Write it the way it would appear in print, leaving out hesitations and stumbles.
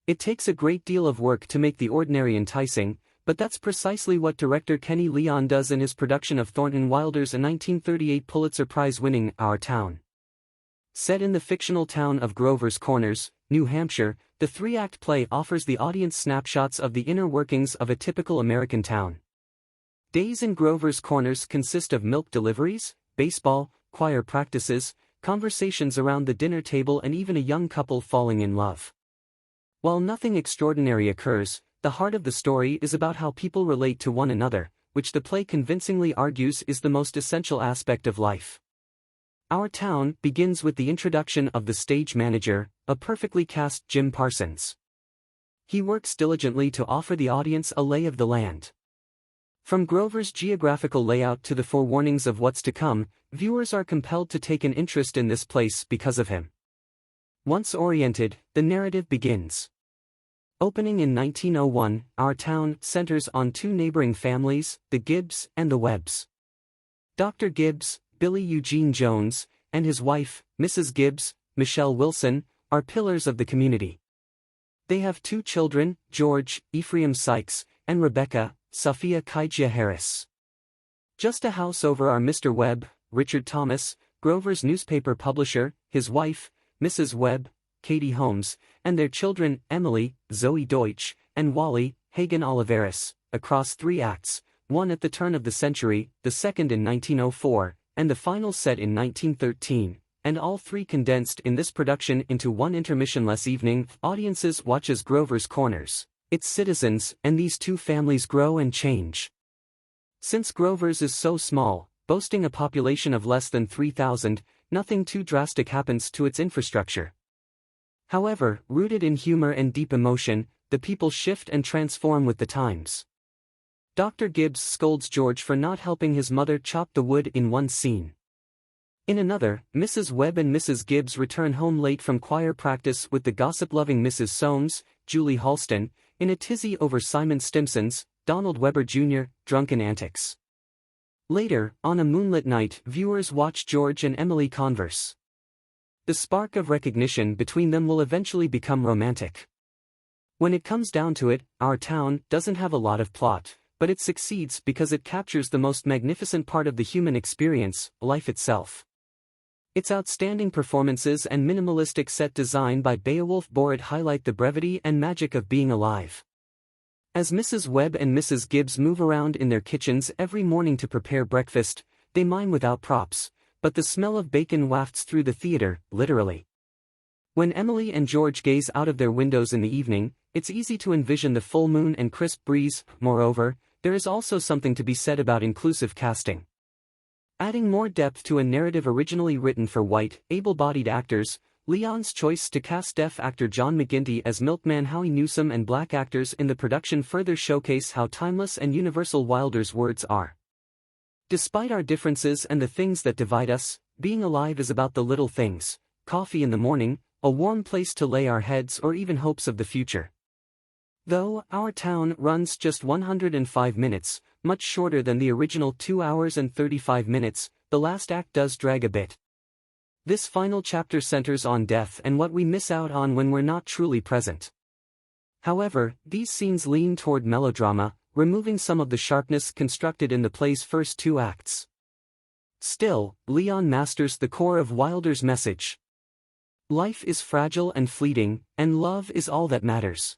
It takes a great deal of work to make the ordinary enticing, but that's precisely what director Kenny Leon does in his production of Thornton Wilder's 1938 Pulitzer Prize-winning Our Town. Set in the fictional town of Grover's Corners, New Hampshire, the three-act play offers the audience snapshots of the inner workings of a typical American town. Days in Grover's Corners consist of milk deliveries, baseball, choir practices, conversations around the dinner table, and even a young couple falling in love. While nothing extraordinary occurs, the heart of the story is about how people relate to one another, which the play convincingly argues is the most essential aspect of life. Our Town begins with the introduction of the stage manager, a perfectly cast Jim Parsons. He works diligently to offer the audience a lay of the land. From Grover's geographical layout to the forewarnings of what's to come, viewers are compelled to take an interest in this place because of him. Once oriented, the narrative begins. Opening in 1901, Our Town centers on two neighboring families, the Gibbs and the Webbs. Dr. Gibbs, Billy Eugene Jones, and his wife, Mrs. Gibbs, Michelle Wilson, are pillars of the community. They have two children, George, Ephraim Sykes, and Rebecca, Sophia Kaija Harris. Just a house over are Mr. Webb, Richard Thomas, Grover's newspaper publisher, his wife, Mrs. Webb, Katie Holmes, and their children, Emily, Zoe Deutsch, and Wally, Hagen Oliveris, across three acts, one at the turn of the century, the second in 1904, and the final set in 1913, and all three condensed in this production into one intermissionless evening. Audiences watch as Grover's Corners, its citizens, and these two families grow and change. Since Grover's is so small, boasting a population of less than 3,000, nothing too drastic happens to its infrastructure. However, rooted in humor and deep emotion, the people shift and transform with the times. Dr. Gibbs scolds George for not helping his mother chop the wood in one scene. In another, Mrs. Webb and Mrs. Gibbs return home late from choir practice with the gossip-loving Mrs. Soames, Julie Halston, in a tizzy over Simon Stimson's, Donald Webber Jr., drunken antics. Later, on a moonlit night, viewers watch George and Emily converse. The spark of recognition between them will eventually become romantic. When it comes down to it, Our Town doesn't have a lot of plot, but it succeeds because it captures the most magnificent part of the human experience, life itself. Its outstanding performances and minimalistic set design by Beowulf Boritt highlight the brevity and magic of being alive. As Mrs. Webb and Mrs. Gibbs move around in their kitchens every morning to prepare breakfast, they mime without props, but the smell of bacon wafts through the theater, literally. When Emily and George gaze out of their windows in the evening, it's easy to envision the full moon and crisp breeze. Moreover, there is also something to be said about inclusive casting. Adding more depth to a narrative originally written for white, able-bodied actors, Leon's choice to cast deaf actor John McGinty as milkman Howie Newsome and black actors in the production further showcase how timeless and universal Wilder's words are. Despite our differences and the things that divide us, being alive is about the little things: coffee in the morning, a warm place to lay our heads, or even hopes of the future. Though Our Town runs just 105 minutes, much shorter than the original 2 hours and 35 minutes, the last act does drag a bit. This final chapter centers on death and what we miss out on when we're not truly present. However, these scenes lean toward melodrama, removing some of the sharpness constructed in the play's first two acts. Still, Leon masters the core of Wilder's message. Life is fragile and fleeting, and love is all that matters.